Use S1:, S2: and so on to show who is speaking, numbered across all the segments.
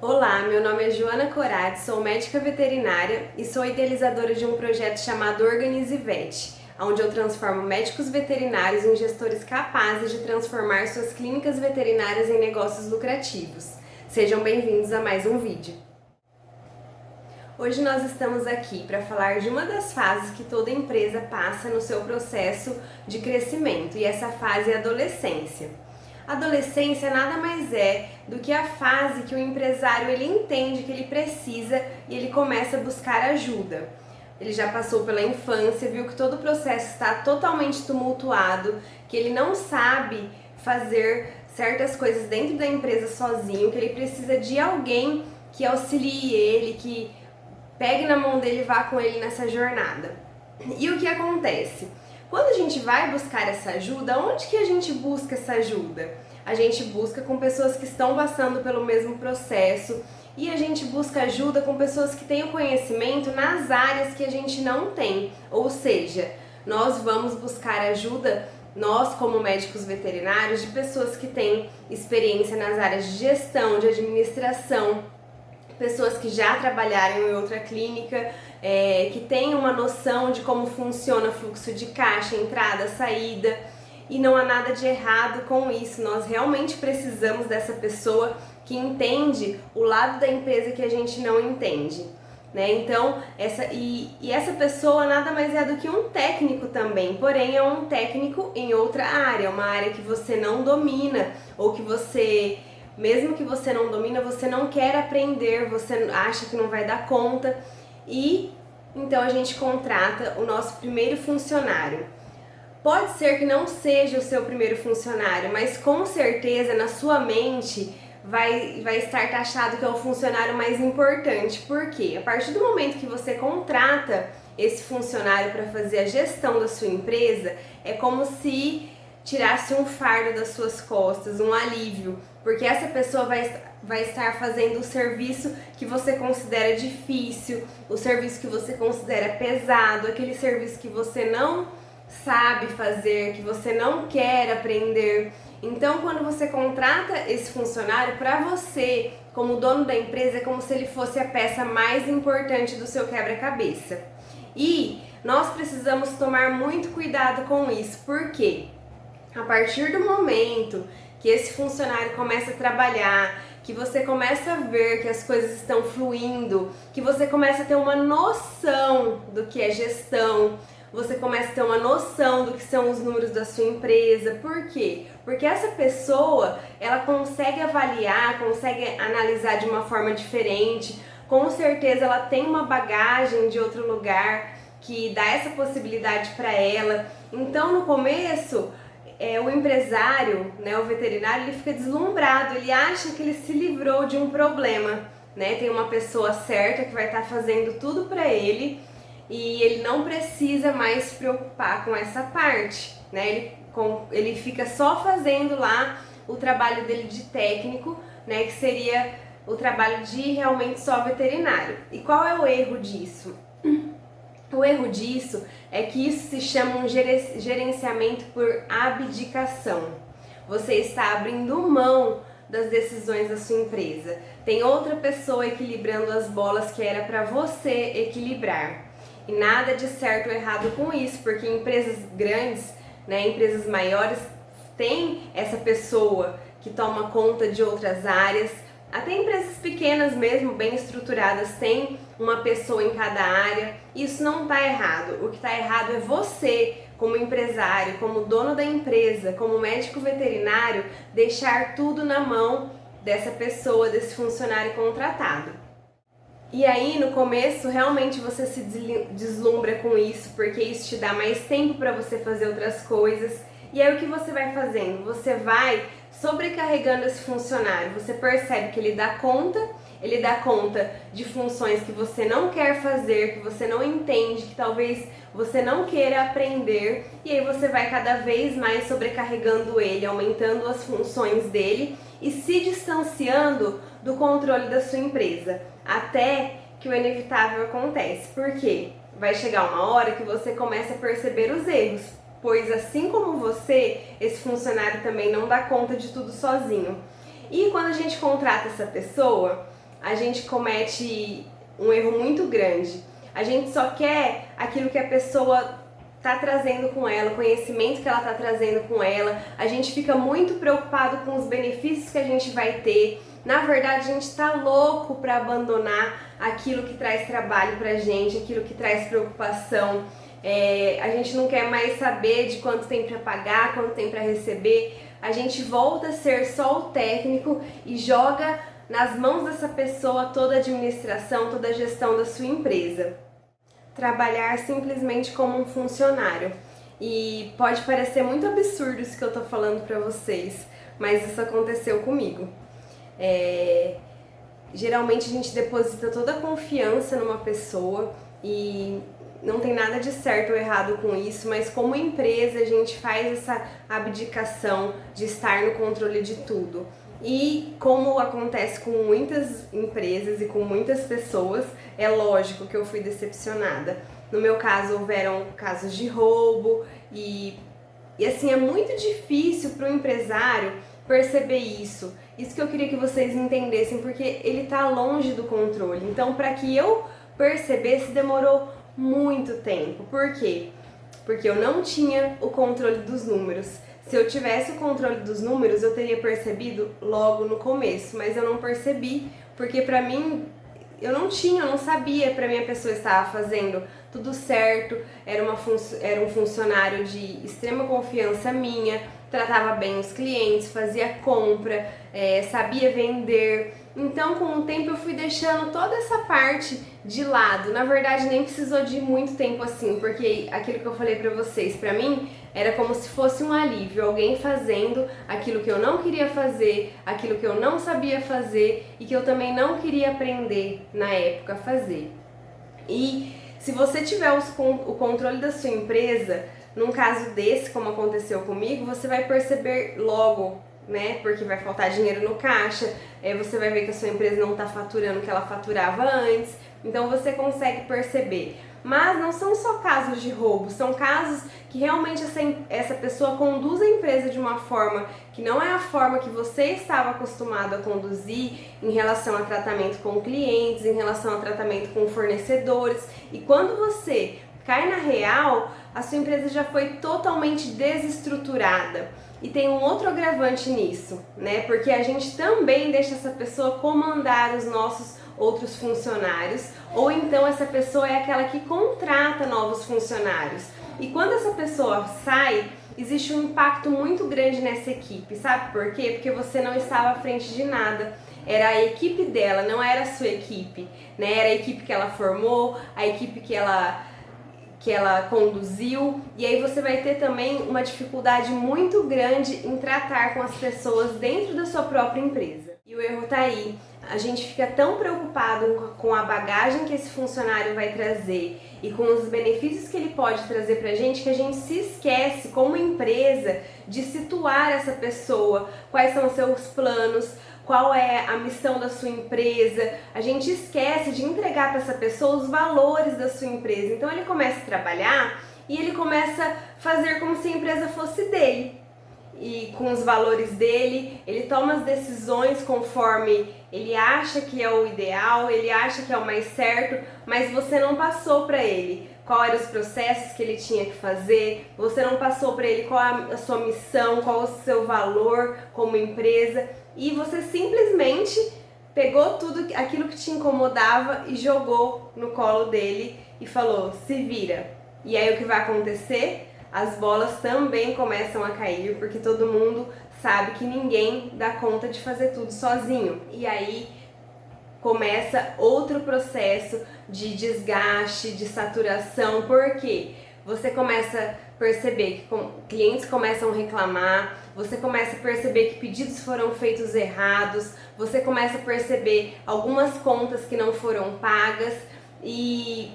S1: Olá, meu nome é Joana Corade, sou médica veterinária e sou idealizadora de um projeto chamado Organize Vet, onde eu transformo médicos veterinários em gestores capazes de transformar suas clínicas veterinárias em negócios lucrativos. Sejam bem-vindos a mais um vídeo. Hoje nós estamos aqui para falar de uma das fases que toda empresa passa no seu processo de crescimento, e essa fase é a adolescência. A adolescência nada mais é do que a fase que o empresário ele entende que ele precisa e ele começa a buscar ajuda. Ele já passou pela infância, viu que todo o processo está totalmente tumultuado, que ele não sabe fazer certas coisas dentro da empresa sozinho, que ele precisa de alguém que auxilie ele, que pegue na mão dele e vá com ele nessa jornada. E o que acontece? Quando a gente vai buscar essa ajuda, onde que a gente busca essa ajuda? A gente busca com pessoas que estão passando pelo mesmo processo e a gente busca ajuda com pessoas que têm o conhecimento nas áreas que a gente não tem. Ou seja, nós vamos buscar ajuda, nós como médicos veterinários, de pessoas que têm experiência nas áreas de gestão, de administração, pessoas que já trabalharam em outra clínica, que têm uma noção de como funciona o fluxo de caixa, entrada, saída, e não há nada de errado com isso. Nós realmente precisamos dessa pessoa que entende o lado da empresa que a gente não entende, né? Então, essa pessoa nada mais é do que um técnico também, porém é um técnico em outra área, uma área que você não domina, ou que você... mesmo que você não domina, você não quer aprender, você acha que não vai dar conta, e então a gente contrata o nosso primeiro funcionário. Pode ser que não seja o seu primeiro funcionário, mas com certeza na sua mente vai estar taxado que é o funcionário mais importante. Por quê? A partir do momento que você contrata esse funcionário para fazer a gestão da sua empresa, é como se tirasse um fardo das suas costas, um alívio, porque essa pessoa vai estar fazendo o serviço que você considera difícil, o serviço que você considera pesado, aquele serviço que você não sabe fazer, que você não quer aprender. Então, quando você contrata esse funcionário, para você, como dono da empresa, é como se ele fosse a peça mais importante do seu quebra-cabeça. E nós precisamos tomar muito cuidado com isso, porque a partir do momento que esse funcionário começa a trabalhar, que você começa a ver que as coisas estão fluindo, que você começa a ter uma noção do que é gestão, você começa a ter uma noção do que são os números da sua empresa. Por quê? Porque essa pessoa, ela consegue avaliar, consegue analisar de uma forma diferente, com certeza ela tem uma bagagem de outro lugar que dá essa possibilidade para ela. Então, no começo, o empresário, né, o veterinário, ele fica deslumbrado, ele acha que ele se livrou de um problema, né? Tem uma pessoa certa que vai estar fazendo tudo para ele e ele não precisa mais se preocupar com essa parte, né? Ele fica só fazendo lá o trabalho dele de técnico, né, que seria o trabalho de realmente só veterinário. E qual é o erro disso? O erro disso é que isso se chama um gerenciamento por abdicação. Você está abrindo mão das decisões da sua empresa. Tem outra pessoa equilibrando as bolas que era para você equilibrar. E nada de certo ou errado com isso, porque empresas grandes, né, empresas maiores, tem essa pessoa que toma conta de outras áreas. Até empresas pequenas mesmo, bem estruturadas, tem uma pessoa em cada área. Isso não está errado. O que está errado é você, como empresário, como dono da empresa, como médico veterinário, deixar tudo na mão dessa pessoa, desse funcionário contratado. E aí, no começo, realmente você se deslumbra com isso, porque isso te dá mais tempo para você fazer outras coisas. E aí, o que você vai fazendo? Você vai sobrecarregando esse funcionário. Você percebe que ele dá conta de funções que você não quer fazer, que você não entende, que talvez você não queira aprender, e aí você vai cada vez mais sobrecarregando ele, aumentando as funções dele e se distanciando do controle da sua empresa, até que o inevitável acontece. Por quê? Vai chegar uma hora que você começa a perceber os erros, pois assim como você, esse funcionário também não dá conta de tudo sozinho. E quando a gente contrata essa pessoa, a gente comete um erro muito grande. A gente só quer aquilo que a pessoa tá trazendo com ela, o conhecimento que ela tá trazendo com ela. A gente fica muito preocupado com os benefícios que a gente vai ter. Na verdade, a gente tá louco para abandonar aquilo que traz trabalho pra gente, aquilo que traz preocupação. A gente não quer mais saber de quanto tem para pagar, quanto tem para receber. A gente volta a ser só o técnico e joga nas mãos dessa pessoa toda a administração, toda a gestão da sua empresa. Trabalhar simplesmente como um funcionário. E pode parecer muito absurdo isso que eu tô falando para vocês, mas isso aconteceu comigo. Geralmente a gente deposita toda a confiança numa pessoa e não tem nada de certo ou errado com isso, mas como empresa a gente faz essa abdicação de estar no controle de tudo. E como acontece com muitas empresas e com muitas pessoas, é lógico que eu fui decepcionada. No meu caso, houveram casos de roubo e assim, é muito difícil para o empresário perceber isso. Isso que eu queria que vocês entendessem, porque ele está longe do controle. Então, para que eu percebesse, demorou muito tempo. Por quê? Porque eu não tinha o controle dos números. Se eu tivesse o controle dos números, eu teria percebido logo no começo, mas eu não percebi, porque pra mim, eu não sabia, pra mim a pessoa estava fazendo tudo certo, era um funcionário de extrema confiança minha, tratava bem os clientes, fazia compra, sabia vender. Então, com o tempo, eu fui deixando toda essa parte de lado. Na verdade, nem precisou de muito tempo assim, porque aquilo que eu falei pra vocês, pra mim, era como se fosse um alívio, alguém fazendo aquilo que eu não queria fazer, aquilo que eu não sabia fazer e que eu também não queria aprender na época a fazer. E se você tiver o controle da sua empresa, num caso desse, como aconteceu comigo, você vai perceber logo, né? Porque vai faltar dinheiro no caixa, você vai ver que a sua empresa não está faturando o que ela faturava antes, então você consegue perceber. Mas não são só casos de roubo, são casos que realmente essa pessoa conduz a empresa de uma forma que não é a forma que você estava acostumado a conduzir em relação a tratamento com clientes, em relação a tratamento com fornecedores. E quando você cai na real, a sua empresa já foi totalmente desestruturada. E tem um outro agravante nisso, né? Porque a gente também deixa essa pessoa comandar os nossos outros funcionários, ou então essa pessoa é aquela que contrata novos funcionários. E quando essa pessoa sai, existe um impacto muito grande nessa equipe, sabe por quê? Porque você não estava à frente de nada. Era a equipe dela, não era a sua equipe, né? Era a equipe que ela formou, a equipe que ela conduziu, e aí você vai ter também uma dificuldade muito grande em tratar com as pessoas dentro da sua própria empresa. E o erro tá aí. A gente fica tão preocupado com a bagagem que esse funcionário vai trazer e com os benefícios que ele pode trazer pra gente, que a gente se esquece, como empresa, de situar essa pessoa, quais são os seus planos, qual é a missão da sua empresa. A gente esquece de entregar para essa pessoa os valores da sua empresa. Então ele começa a trabalhar e ele começa a fazer como se a empresa fosse dele. E com os valores dele, ele toma as decisões conforme ele acha que é o ideal, ele acha que é o mais certo, mas você não passou para ele qual eram os processos que ele tinha que fazer, você não passou para ele qual é a sua missão, qual o seu valor como empresa, e você simplesmente pegou tudo aquilo que te incomodava e jogou no colo dele e falou, se vira. E aí o que vai acontecer? As bolas também começam a cair, porque todo mundo sabe que ninguém dá conta de fazer tudo sozinho. E aí começa outro processo de desgaste, de saturação, porque você começa a perceber que clientes começam a reclamar, você começa a perceber que pedidos foram feitos errados, você começa a perceber algumas contas que não foram pagas e,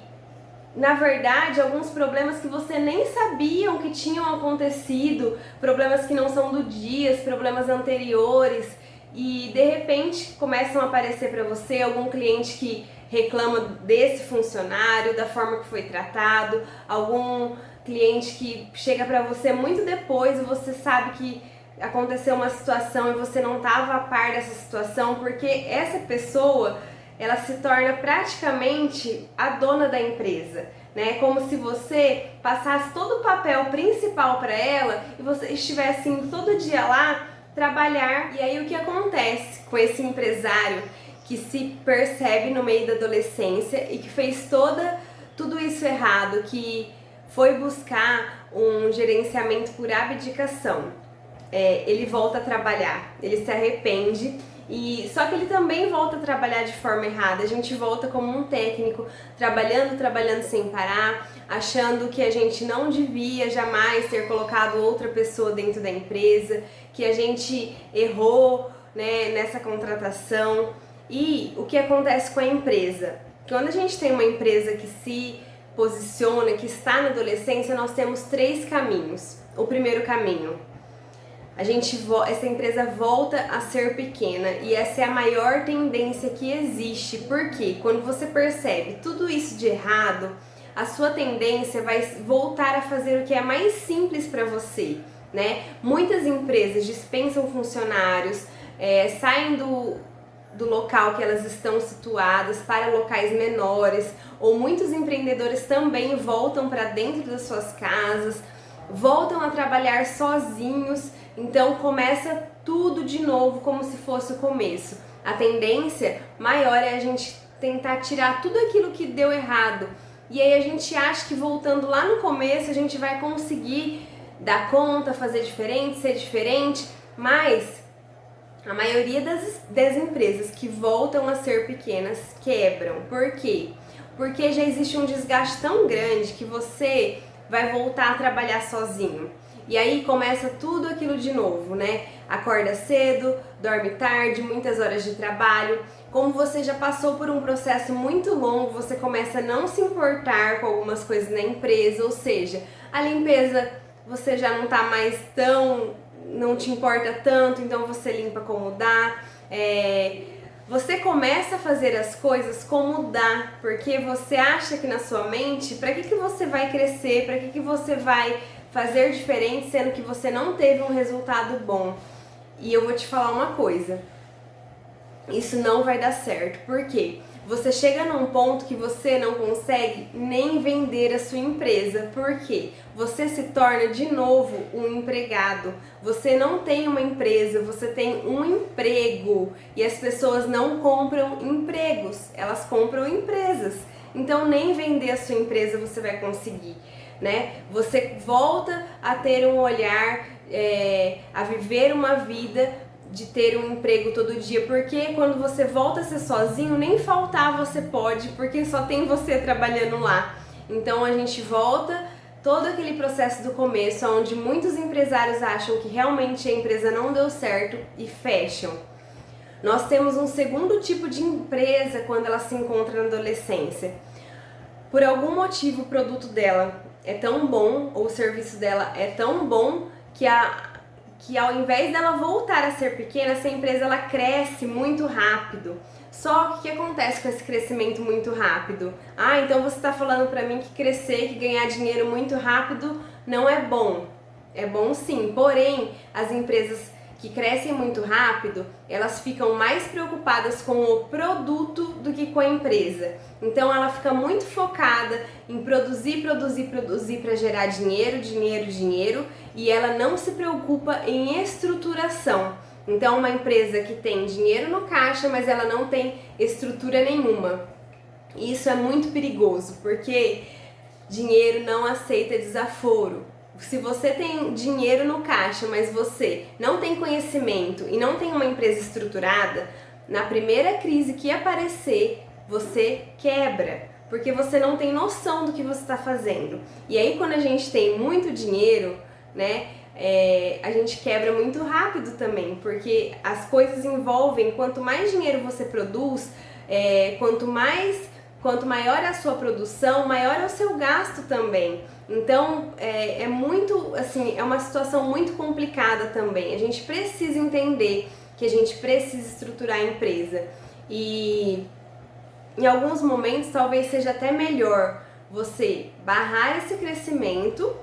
S1: na verdade, alguns problemas que você nem sabiam que tinham acontecido, problemas que não são do dia, problemas anteriores, e de repente começam a aparecer para você algum cliente que reclama desse funcionário, da forma que foi tratado, algum cliente que chega para você muito depois e você sabe que aconteceu uma situação e você não estava a par dessa situação, porque essa pessoa ela se torna praticamente a dona da empresa, né? Como se você passasse todo o papel principal para ela e você estivesse indo todo dia lá trabalhar. E aí o que acontece com esse empresário que se percebe no meio da adolescência e que fez tudo isso errado, que foi buscar um gerenciamento por abdicação? Ele volta a trabalhar, ele se arrepende, e só que ele também volta a trabalhar de forma errada. A gente volta como um técnico, trabalhando sem parar, achando que a gente não devia jamais ter colocado outra pessoa dentro da empresa, que a gente errou, né, nessa contratação. E o que acontece com a empresa? Quando a gente tem uma empresa que se posiciona, que está na adolescência, nós temos 3 caminhos. O primeiro caminho: essa empresa volta a ser pequena, e essa é a maior tendência que existe, porque quando você percebe tudo isso de errado, a sua tendência vai voltar a fazer o que é mais simples para você, né? Muitas empresas dispensam funcionários, saem do local que elas estão situadas para locais menores, ou muitos empreendedores também voltam para dentro das suas casas, voltam a trabalhar sozinhos. Então começa tudo de novo como se fosse o começo. A tendência maior é a gente tentar tirar tudo aquilo que deu errado, e aí a gente acha que voltando lá no começo a gente vai conseguir dar conta, fazer diferente, ser diferente, mas a maioria das empresas que voltam a ser pequenas quebram. Por quê? Porque já existe um desgaste tão grande que você vai voltar a trabalhar sozinho. E aí começa tudo aquilo de novo, né? Acorda cedo, dorme tarde, muitas horas de trabalho. Como você já passou por um processo muito longo, você começa a não se importar com algumas coisas na empresa, ou seja, a limpeza você já não tá mais não te importa tanto, então você limpa como dá. Você começa a fazer as coisas como dá, porque você acha que na sua mente, para que você vai crescer, para que você vai fazer diferente, sendo que você não teve um resultado bom. E eu vou te falar uma coisa: isso não vai dar certo. Por quê? Você chega num ponto que você não consegue nem vender a sua empresa. Por quê? Você se torna de novo um empregado. Você não tem uma empresa, você tem um emprego. E as pessoas não compram empregos, elas compram empresas. Então nem vender a sua empresa você vai conseguir, né? Você volta a ter um olhar, a viver uma vida de ter um emprego todo dia, porque quando você volta a ser sozinho, nem faltar você pode, porque só tem você trabalhando lá. Então a gente volta todo aquele processo do começo, onde muitos empresários acham que realmente a empresa não deu certo e fecham. Nós temos um segundo tipo de empresa quando ela se encontra na adolescência. Por algum motivo o produto dela é tão bom, ou o serviço dela é tão bom, que ao invés dela voltar a ser pequena, essa empresa ela cresce muito rápido. Só que o que acontece com esse crescimento muito rápido? Então você está falando para mim que crescer, que ganhar dinheiro muito rápido não é bom. É bom sim, porém as empresas que crescem muito rápido, elas ficam mais preocupadas com o produto do que com a empresa. Então ela fica muito focada em produzir para gerar dinheiro, e ela não se preocupa em estruturação. Então uma empresa que tem dinheiro no caixa, mas ela não tem estrutura nenhuma. Isso é muito perigoso, porque dinheiro não aceita desaforo. Se você tem dinheiro no caixa, mas você não tem conhecimento e não tem uma empresa estruturada, na primeira crise que aparecer, você quebra, porque você não tem noção do que você está fazendo. E aí quando a gente tem muito dinheiro, né, a gente quebra muito rápido também, porque as coisas envolvem, quanto mais dinheiro você produz, quanto maior a sua produção, maior é o seu gasto também. Então é muito, assim, é uma situação muito complicada também. A gente precisa entender que a gente precisa estruturar a empresa, e em alguns momentos talvez seja até melhor você barrar esse crescimento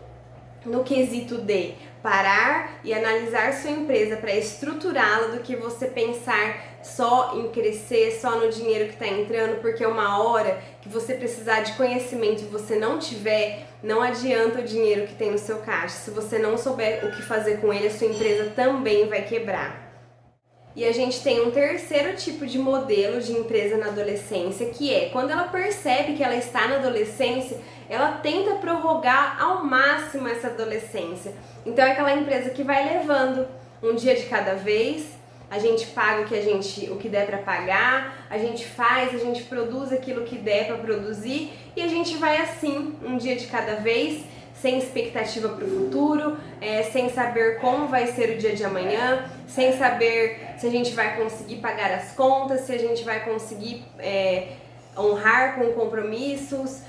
S1: no quesito de parar e analisar sua empresa para estruturá-la, do que você pensar só em crescer, só no dinheiro que está entrando, porque uma hora que você precisar de conhecimento e você não tiver, não adianta o dinheiro que tem no seu caixa. Se você não souber o que fazer com ele, a sua empresa também vai quebrar. E a gente tem um terceiro tipo de modelo de empresa na adolescência, que é quando ela percebe que ela está na adolescência, ela tenta prorrogar ao máximo essa adolescência. Então é aquela empresa que vai levando um dia de cada vez, a gente paga o que der para pagar, a gente produz aquilo que der para produzir e a gente vai assim, um dia de cada vez, sem expectativa para o futuro, sem saber como vai ser o dia de amanhã, sem saber se a gente vai conseguir pagar as contas, se a gente vai conseguir honrar com compromissos,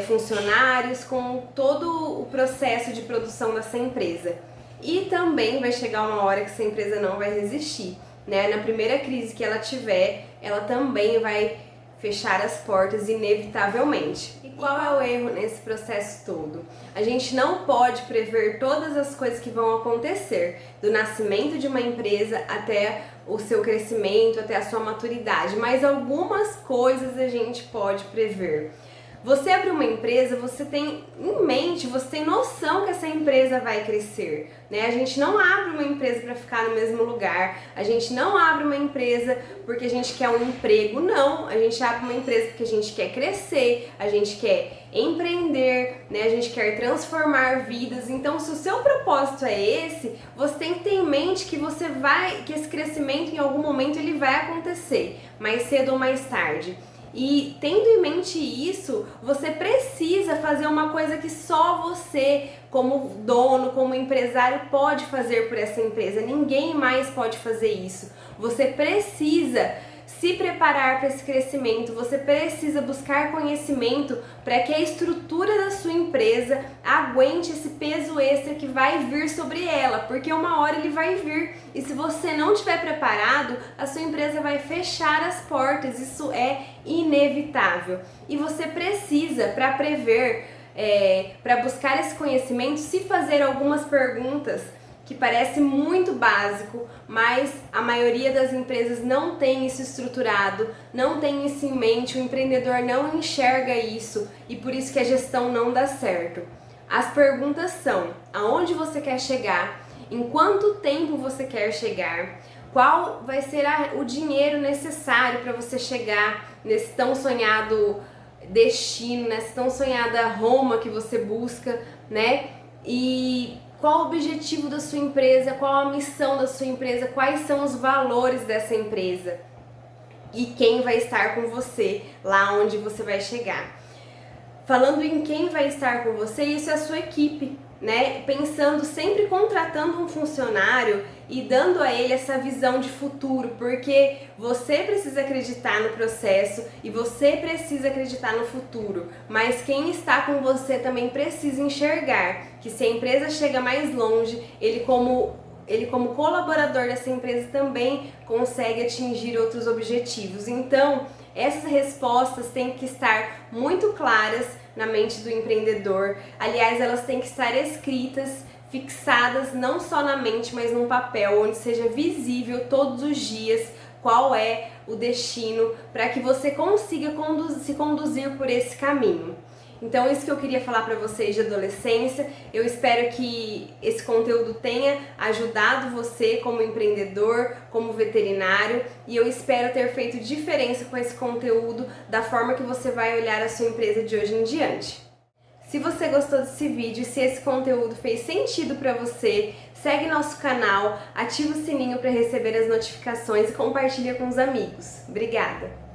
S1: funcionários, com todo o processo de produção dessa empresa. E também vai chegar uma hora que essa empresa não vai resistir, né? Na primeira crise que ela tiver, ela também vai fechar as portas inevitavelmente. E qual é o erro nesse processo todo? A gente não pode prever todas as coisas que vão acontecer, do nascimento de uma empresa até o seu crescimento, até a sua maturidade, mas algumas coisas a gente pode prever. Você abre uma empresa, você tem em mente, você tem noção que essa empresa vai crescer, né? A gente não abre uma empresa para ficar no mesmo lugar, a gente não abre uma empresa porque a gente quer um emprego, não. A gente abre uma empresa porque a gente quer crescer, a gente quer empreender, né? A gente quer transformar vidas. Então, se o seu propósito é esse, você tem que ter em mente que que esse crescimento em algum momento ele vai acontecer, mais cedo ou mais tarde. E tendo em mente isso, você precisa fazer uma coisa que só você, como dono, como empresário, pode fazer por essa empresa. Ninguém mais pode fazer isso. Você precisa se preparar para esse crescimento, você precisa buscar conhecimento para que a estrutura da sua empresa aguente esse peso extra que vai vir sobre ela, porque uma hora ele vai vir e se você não estiver preparado, a sua empresa vai fechar as portas, isso é inevitável. E você precisa, para prever, para buscar esse conhecimento, se fazer algumas perguntas que parece muito básico, mas a maioria das empresas não tem isso estruturado, não tem isso em mente, o empreendedor não enxerga isso e por isso que a gestão não dá certo. As perguntas são: aonde você quer chegar? Em quanto tempo você quer chegar? Qual vai ser o dinheiro necessário para você chegar nesse tão sonhado destino, nessa tão sonhada Roma que você busca, né? E qual o objetivo da sua empresa, qual a missão da sua empresa, quais são os valores dessa empresa e quem vai estar com você lá onde você vai chegar. Falando em quem vai estar com você, isso é a sua equipe, né? Pensando, sempre contratando um funcionário e dando a ele essa visão de futuro, porque você precisa acreditar no processo e você precisa acreditar no futuro, mas quem está com você também precisa enxergar que se a empresa chega mais longe, ele como colaborador dessa empresa também consegue atingir outros objetivos. Então, essas respostas têm que estar muito claras na mente do empreendedor. Aliás, elas têm que estar escritas, fixadas não só na mente, mas num papel onde seja visível todos os dias qual é o destino, para que você consiga se conduzir por esse caminho. Então, isso que eu queria falar para vocês de adolescência. Eu espero que esse conteúdo tenha ajudado você como empreendedor, como veterinário, e eu espero ter feito diferença com esse conteúdo da forma que você vai olhar a sua empresa de hoje em diante. Se você gostou desse vídeo, se esse conteúdo fez sentido para você, segue nosso canal, ativa o sininho para receber as notificações e compartilha com os amigos. Obrigada!